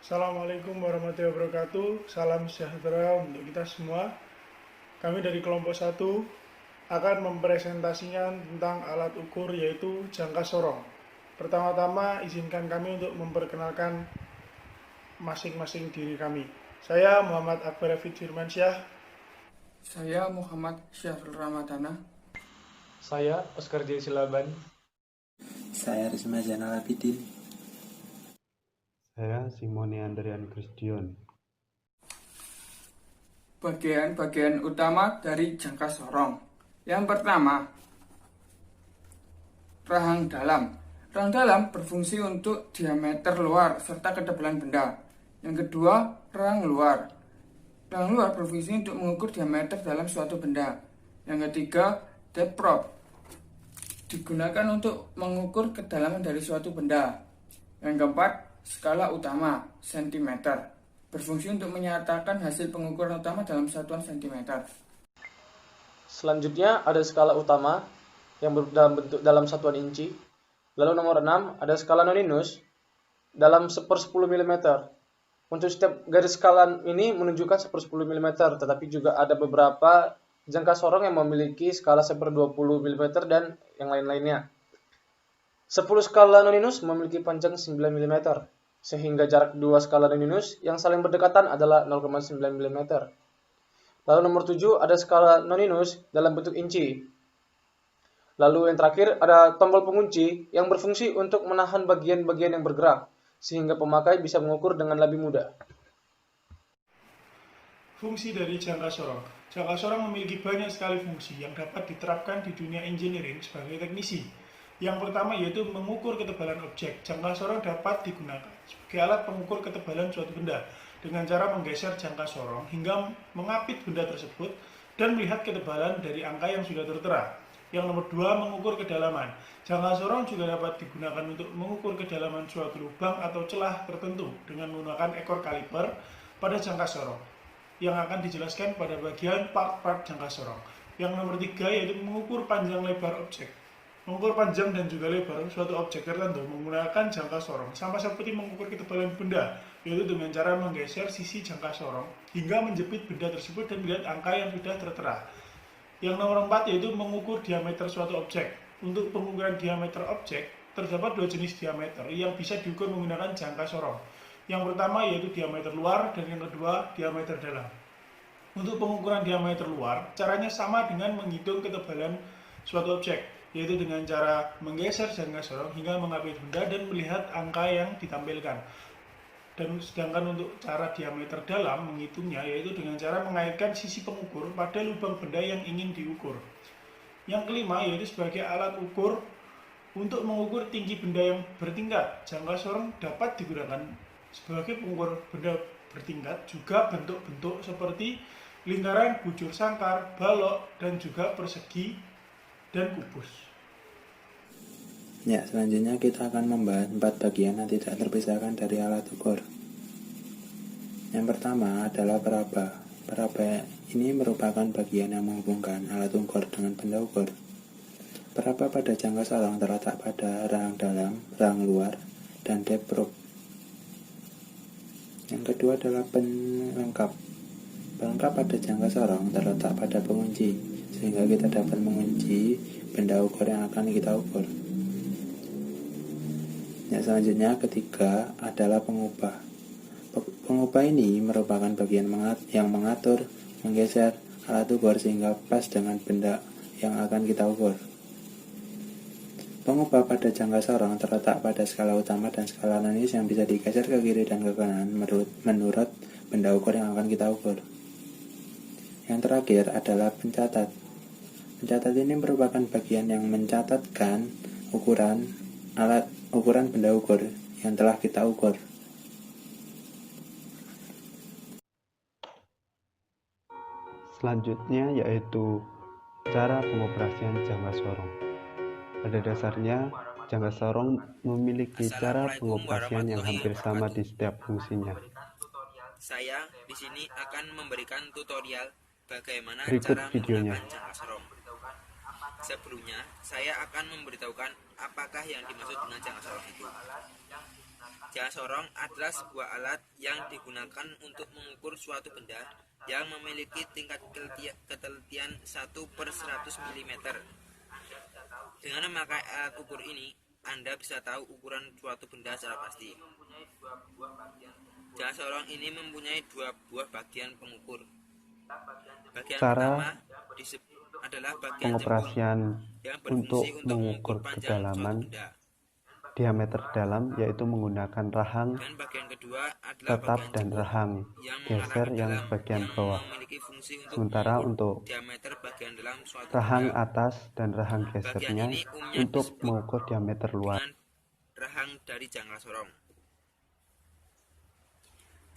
Assalamualaikum warahmatullahi wabarakatuh. Salam sejahtera untuk kita semua. Kami dari kelompok 1 akan mempresentasikan tentang alat ukur yaitu jangka sorong. Pertama-tama izinkan kami untuk memperkenalkan masing-masing diri kami. Saya Muhammad Akbar Hafid Firmansyah. Saya Muhammad Syahrul Ramadana. Saya Oscar J. Silaban. Saya Risma Zainal Abidin. Saya Simone Andrian Kristion. Bagian-bagian utama dari jangka sorong. Yang pertama, rahang dalam. Rahang dalam berfungsi untuk diameter luar serta ketebalan benda. Yang kedua, rahang luar. Rahang luar berfungsi untuk mengukur diameter dalam suatu benda. Yang ketiga, depth probe. Digunakan untuk mengukur kedalaman dari suatu benda. Yang keempat, skala utama, cm. Berfungsi untuk menyatakan hasil pengukuran utama dalam satuan cm. Selanjutnya ada skala utama yang dalam satuan inci. Lalu nomor 6 ada skala noninus dalam 1/10 mm. Untuk setiap garis skala ini menunjukkan 1/10 mm, tetapi juga ada beberapa jangka sorong yang memiliki skala 1/20 mm dan yang lain-lainnya. 10 skala noninus memiliki panjang 9 mm, sehingga jarak dua skala noninus yang saling berdekatan adalah 0,9 mm. Lalu nomor 7 ada skala noninus dalam bentuk inci. Lalu yang terakhir ada tombol pengunci yang berfungsi untuk menahan bagian-bagian yang bergerak, sehingga pemakai bisa mengukur dengan lebih mudah. Fungsi dari jangka sorong. Jangka sorong memiliki banyak sekali fungsi yang dapat diterapkan di dunia engineering sebagai teknisi. Yang pertama yaitu mengukur ketebalan objek. Jangka sorong dapat digunakan sebagai alat pengukur ketebalan suatu benda dengan cara menggeser jangka sorong hingga mengapit benda tersebut dan melihat ketebalan dari angka yang sudah tertera. Yang nomor 2, mengukur kedalaman. Jangka sorong juga dapat digunakan untuk mengukur kedalaman suatu lubang atau celah tertentu dengan menggunakan ekor kaliper pada jangka sorong yang akan dijelaskan pada bagian part-part jangka sorong. Yang nomor 3 yaitu mengukur panjang lebar objek. Mengukur panjang dan juga lebar suatu objek tertentu menggunakan jangka sorong sama seperti mengukur ketebalan benda, yaitu dengan cara menggeser sisi jangka sorong hingga menjepit benda tersebut dan melihat angka yang sudah tertera. Yang nomor 4 yaitu mengukur diameter suatu objek. Untuk pengukuran diameter objek, terdapat dua jenis diameter yang bisa diukur menggunakan jangka sorong. Yang pertama yaitu diameter luar dan yang kedua diameter dalam. Untuk pengukuran diameter luar, caranya sama dengan menghitung ketebalan suatu objek, yaitu dengan cara menggeser jangka sorong hingga mengapit benda dan melihat angka yang ditampilkan. Dan sedangkan untuk cara diameter dalam menghitungnya yaitu dengan cara mengaitkan sisi pengukur pada lubang benda yang ingin diukur. Yang kelima yaitu sebagai alat ukur untuk mengukur tinggi benda yang bertingkat. Jangka sorong dapat digunakan sebagai pengukur benda bertingkat, juga bentuk-bentuk seperti lingkaran, bujur sangkar, balok, dan juga persegi dan kubus. Ya, selanjutnya kita akan membahas 4 bagian yang tidak terpisahkan dari alat ukur. Yang pertama adalah peraba. Peraba ini merupakan bagian yang menghubungkan alat ukur dengan benda ukur. Peraba pada jangka sorong terletak pada rahang dalam, rahang luar, dan depth probe. Yang kedua adalah pelengkap. Pelengkap pada jangka sorong terletak pada pengunci, sehingga kita dapat mengunci benda ukur yang akan kita ukur. Yang selanjutnya ketiga adalah pengubah. Pengubah ini merupakan bagian yang mengatur, menggeser alat ukur sehingga pas dengan benda yang akan kita ukur. Pengubah pada jangka sorong terletak pada skala utama dan skala noninus yang bisa digeser ke kiri dan ke kanan menurut benda ukur yang akan kita ukur. Yang terakhir adalah pencatat. Pencatat ini merupakan bagian yang mencatatkan ukuran benda ukur yang telah kita ukur. Selanjutnya yaitu cara pengoperasian jangka sorong. Pada dasarnya, jangka sorong memiliki cara pengoperasian yang hampir sama di setiap fungsinya. Saya di sini akan memberikan tutorial bagaimana Berikut cara videonya. menggunakan jangka sorong. Sebelumnya, saya akan memberitahukan apakah yang dimaksud dengan jangka sorong itu. Jangka sorong adalah sebuah alat yang digunakan untuk mengukur suatu benda yang memiliki tingkat ketelitian 1/100 mm. Dengan memakai alat ukur ini, Anda bisa tahu ukuran suatu benda secara pasti. Jangka sorong ini mempunyai 2 buah bagian pengukur. Bagian Cara pertama adalah bagian pengoperasian jempol yang berfungsi untuk mengukur panjang suatu kedalaman benda. diameter dalam yaitu menggunakan rahang Dan bagian kedua adalah tetap bagian dan jempol rahang yang geser mengarah ke yang dalam, bagian yang bawah. memiliki fungsi untuk Sementara mengukur untuk diameter bagian dalam suatu rahang benda. atas dan rahang Bagian gesernya ini umumnya untuk disebut mengukur diameter luar. dengan rahang dari jangka sorong.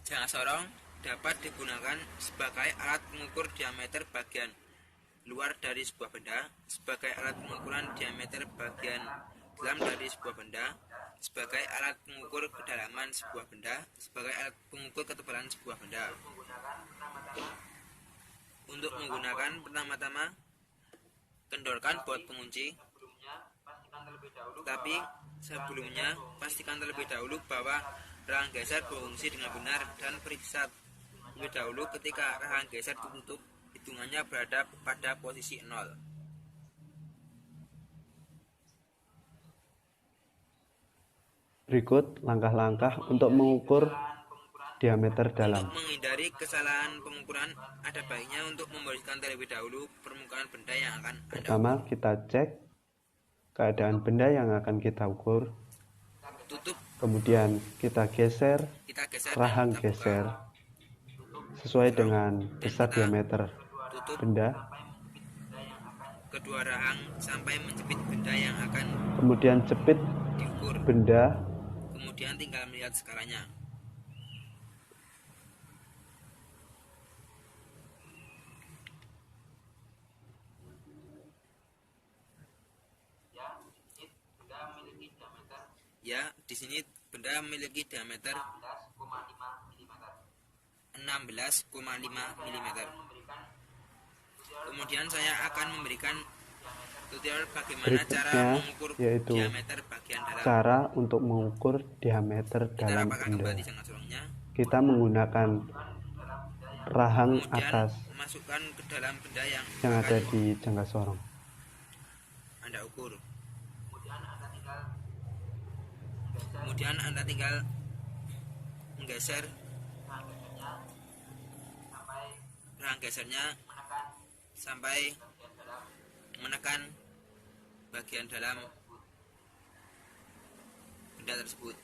Jangka sorong dapat digunakan sebagai alat pengukur diameter bagian luar dari sebuah benda, sebagai alat pengukuran diameter bagian dalam dari sebuah benda, sebagai alat pengukur kedalaman sebuah benda, sebagai alat pengukur ketebalan sebuah benda. Untuk menggunakan, pertama-tama kendorkan baut pengunci, tapi sebelumnya pastikan terlebih dahulu bahwa rahang geser berfungsi dengan benar dan periksa terlebih dahulu ketika rahang geser ditutup, hitungannya berada pada posisi 0. Berikut langkah-langkah untuk mengukur diameter dalam. Untuk menghindari kesalahan pengukuran, ada baiknya untuk membersihkan terlebih dahulu permukaan benda yang akan Anda Pertama, kita cek keadaan benda yang akan kita ukur. tutup, Kemudian kita geser kita geser rahang dan kita buka. geser sesuai dengan besar diameter Tutup benda. kedua rahang sampai menjepit benda yang akan Kemudian jepit diukur. benda. Kemudian tinggal melihat skalanya. Ya, di sini benda memiliki diameter 16,5 mm. Kemudian saya akan memberikan tutorial bagaimana cara Berikutnya mengukur yaitu diameter bagian dalam. cara untuk mengukur diameter Kita dalam rapatkan benda. kembali jangka sorongnya. Kita menggunakan rahang Kemudian atas masukkan ke dalam benda yang yang ada akan di jangka sorong. Anda ukur. Kemudian Anda tinggal menggeser rahang gesernya sampai menekan bagian dalam benda tersebut.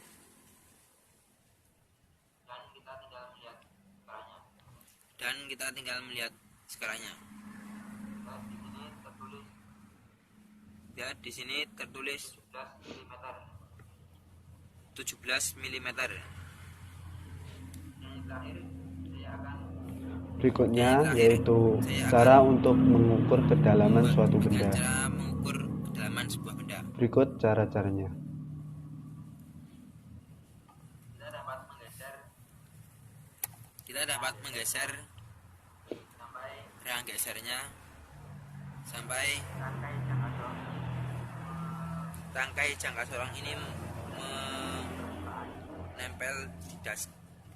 Dan kita tinggal melihat skalanya. Ya, di sini tertulis 17 mm. Berikutnya Yang terakhir, yaitu saya akan cara untuk mengukur kedalaman suatu benda. Cara mengukur kedalaman sebuah benda. Berikut cara-caranya. Kita dapat menggeser rahang gesernya sampai rangkai jangka sorong ini menempel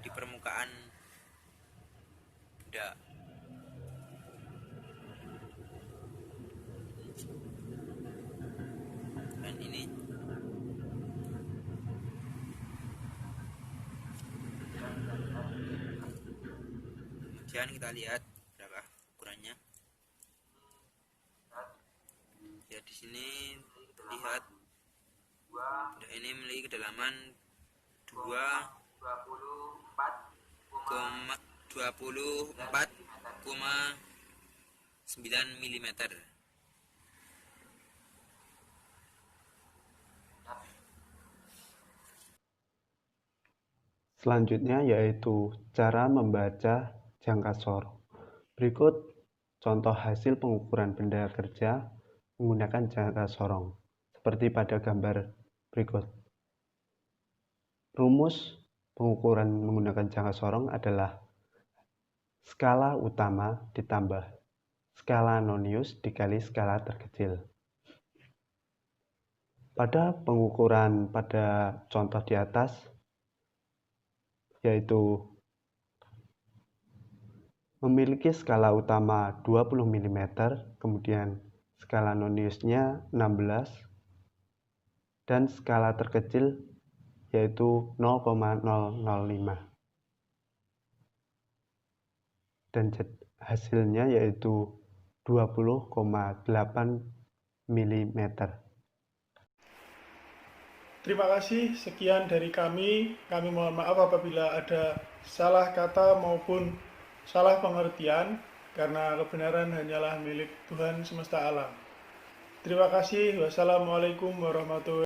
di permukaan benda. Dan ini kemudian kita lihat berapa ukurannya. Ya, di sini terlihat benda ini memiliki kedalaman 24,9 mm. Selanjutnya yaitu cara membaca jangka sorong. Berikut contoh hasil pengukuran benda kerja menggunakan jangka sorong, seperti pada gambar berikut. Rumus pengukuran menggunakan jangka sorong adalah skala utama ditambah skala nonius dikali skala terkecil. Pada pengukuran pada contoh di atas, yaitu memiliki skala utama 20 mm, kemudian skala Noniusnya 16, dan skala terkecil yaitu 0,005. Dan hasilnya yaitu 20,8 mm. Terima kasih, sekian dari kami. Kami mohon maaf apabila ada salah kata maupun salah pengertian, karena kebenaran hanyalah milik Tuhan semesta alam. Terima kasih. Wassalamualaikum warahmatullahi wabarakatuh.